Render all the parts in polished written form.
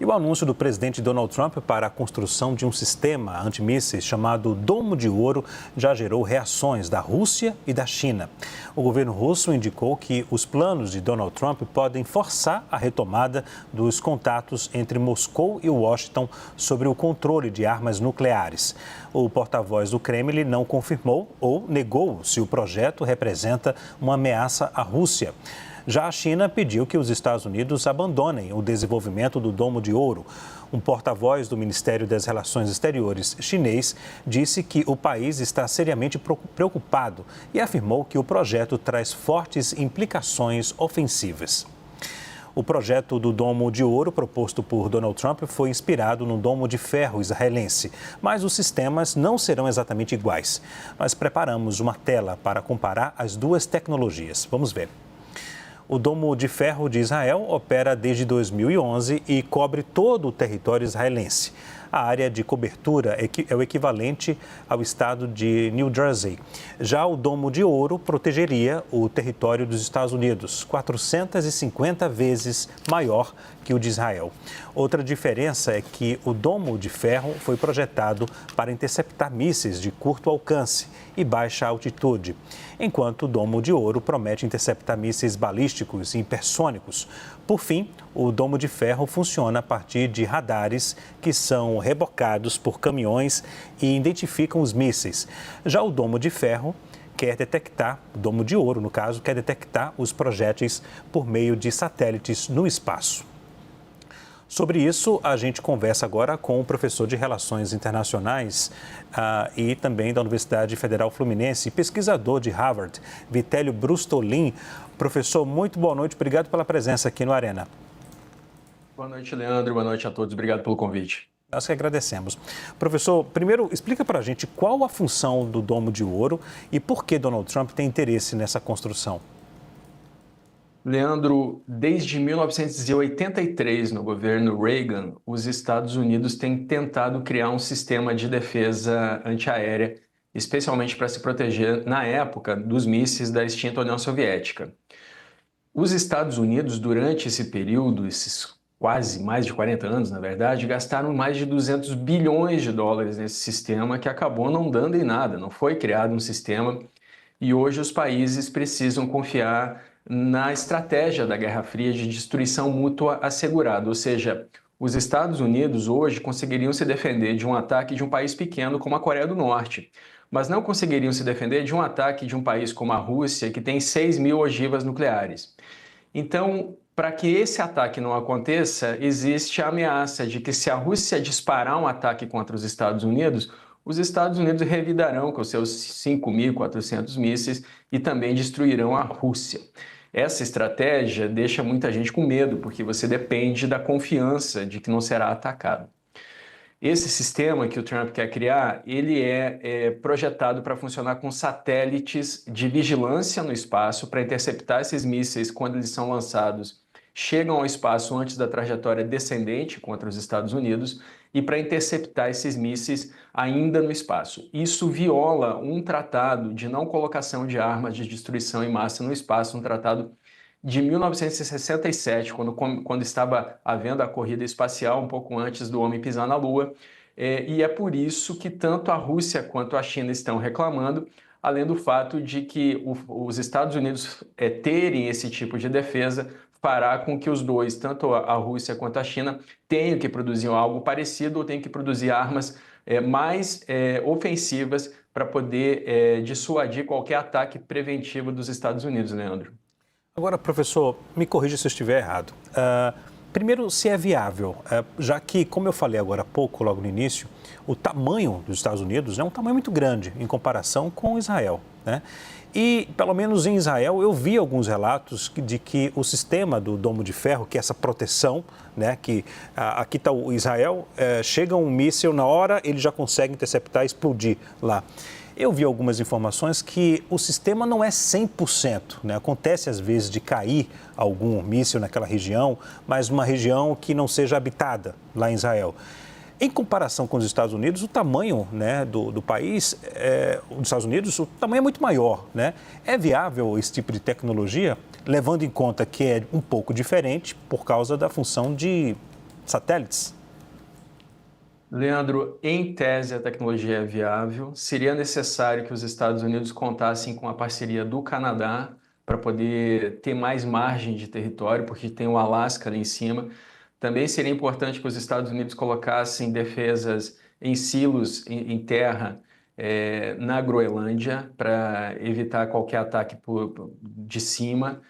E o anúncio do presidente Donald Trump para a construção de um sistema antimísseis chamado Domo de Ouro já gerou reações da Rússia e da China. O governo russo indicou que os planos de Donald Trump podem forçar a retomada dos contatos entre Moscou e Washington sobre o controle de armas nucleares. O porta-voz do Kremlin não confirmou ou negou se o projeto representa uma ameaça à Rússia. Já a China pediu que os Estados Unidos abandonem o desenvolvimento do Domo de Ouro. Um porta-voz do Ministério das Relações Exteriores chinês disse que o país está seriamente preocupado e afirmou que o projeto traz fortes implicações ofensivas. O projeto do Domo de Ouro proposto por Donald Trump foi inspirado no Domo de Ferro israelense, mas os sistemas não serão exatamente iguais. Nós preparamos uma tela para comparar as duas tecnologias. Vamos ver. O Domo de Ferro de Israel opera desde 2011 e cobre todo o território israelense. A área de cobertura é o equivalente ao estado de New Jersey. Já o Domo de Ouro protegeria o território dos Estados Unidos, 450 vezes maior que o de Israel. Outra diferença é que o Domo de Ferro foi projetado para interceptar mísseis de curto alcance e baixa altitude, enquanto o Domo de Ouro promete interceptar mísseis balísticos e hipersônicos. Por fim, o Domo de Ferro funciona a partir de radares que são rebocados por caminhões e identificam os mísseis. Já o Domo de Ferro o Domo de Ouro, no caso, quer detectar os projéteis por meio de satélites no espaço. Sobre isso, a gente conversa agora com o professor de Relações Internacionais e também da Universidade Federal Fluminense, pesquisador de Harvard, Vitélio Brustolin. Professor, muito boa noite, obrigado pela presença aqui no Arena. Boa noite, Leandro, boa noite a todos, obrigado pelo convite. Nós que agradecemos. Professor, primeiro, explica para a gente qual a função do Domo de Ouro e por que Donald Trump tem interesse nessa construção. Leandro, desde 1983, no governo Reagan, os Estados Unidos têm tentado criar um sistema de defesa antiaérea, especialmente para se proteger, na época, dos mísseis da extinta União Soviética. Os Estados Unidos, durante esse período, esses quase mais de 40 anos, na verdade, gastaram mais de 200 bilhões de dólares nesse sistema que acabou não dando em nada, não foi criado um sistema e hoje os países precisam confiar na estratégia da Guerra Fria de destruição mútua assegurada, ou seja, os Estados Unidos hoje conseguiriam se defender de um ataque de um país pequeno como a Coreia do Norte, mas não conseguiriam se defender de um ataque de um país como a Rússia, que tem 6.000 ogivas nucleares. Então, para que esse ataque não aconteça, existe a ameaça de que se a Rússia disparar um ataque contra os Estados Unidos revidarão com seus 5.400 mísseis e também destruirão a Rússia. Essa estratégia deixa muita gente com medo, porque você depende da confiança de que não será atacado. Esse sistema que o Trump quer criar, ele é projetado para funcionar com satélites de vigilância no espaço para interceptar esses mísseis quando eles são lançados, chegam ao espaço antes da trajetória descendente contra os Estados Unidos e para interceptar esses mísseis ainda no espaço. Isso viola um tratado de não colocação de armas de destruição em massa no espaço, um tratado de 1967, quando estava havendo a corrida espacial, um pouco antes do homem pisar na Lua. E é por isso que tanto a Rússia quanto a China estão reclamando, além do fato de que os Estados Unidos terem esse tipo de defesa fará com que os dois, tanto a Rússia quanto a China, tenham que produzir algo parecido ou tenham que produzir armas mais ofensivas para poder dissuadir qualquer ataque preventivo dos Estados Unidos, Leandro. Agora, professor, me corrija se eu estiver errado. Primeiro, se é viável, já que, como eu falei agora há pouco, logo no início, o tamanho dos Estados Unidos é um tamanho muito grande em comparação com Israel, né? E, pelo menos em Israel, eu vi alguns relatos de que o sistema do Domo de Ferro, que é essa proteção, né, que aqui está o Israel, chega um míssil na hora, ele já consegue interceptar e explodir lá. Eu vi algumas informações que o sistema não é 100%, né? Acontece às vezes de cair algum míssil naquela região, mas uma região que não seja habitada lá em Israel. Em comparação com os Estados Unidos, o tamanho, né, do país, dos Estados Unidos, o tamanho é muito maior, né? É viável esse tipo de tecnologia, levando em conta que é um pouco diferente por causa da função de satélites? Leandro, em tese a tecnologia é viável. Seria necessário que os Estados Unidos contassem com a parceria do Canadá para poder ter mais margem de território, porque tem o Alasca ali em cima. Também seria importante que os Estados Unidos colocassem defesas em silos em terra na Groenlândia para evitar qualquer ataque de cima.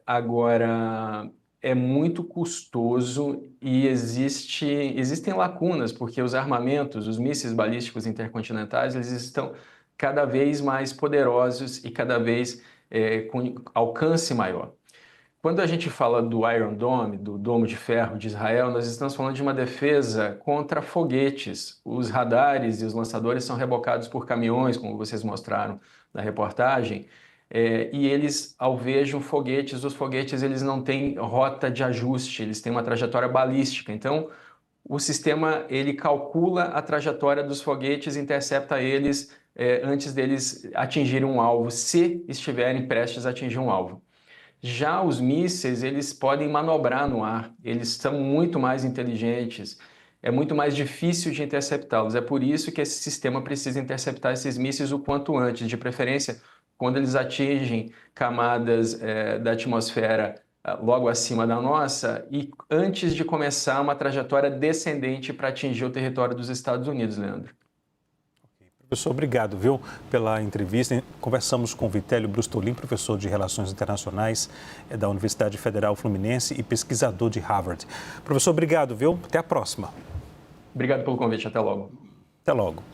Agora, é muito custoso e existem lacunas, porque os armamentos, os mísseis balísticos intercontinentais, eles estão cada vez mais poderosos e cada vez com alcance maior. Quando a gente fala do Iron Dome, do Domo de Ferro de Israel, nós estamos falando de uma defesa contra foguetes. Os radares e os lançadores são rebocados por caminhões, como vocês mostraram na reportagem, e eles alvejam foguetes. Os foguetes eles não têm rota de ajuste, eles têm uma trajetória balística. Então, o sistema ele calcula a trajetória dos foguetes e intercepta eles antes deles atingirem um alvo, se estiverem prestes a atingir um alvo. Já os mísseis, eles podem manobrar no ar, eles são muito mais inteligentes, é muito mais difícil de interceptá-los. É por isso que esse sistema precisa interceptar esses mísseis o quanto antes, de preferência quando eles atingem camadas da atmosfera logo acima da nossa e antes de começar uma trajetória descendente para atingir o território dos Estados Unidos, Leandro. Professor, obrigado, viu, pela entrevista. Conversamos com Vitélio Brustolin, professor de Relações Internacionais da Universidade Federal Fluminense e pesquisador de Harvard. Professor, obrigado, viu? Até a próxima. Obrigado pelo convite. Até logo. Até logo.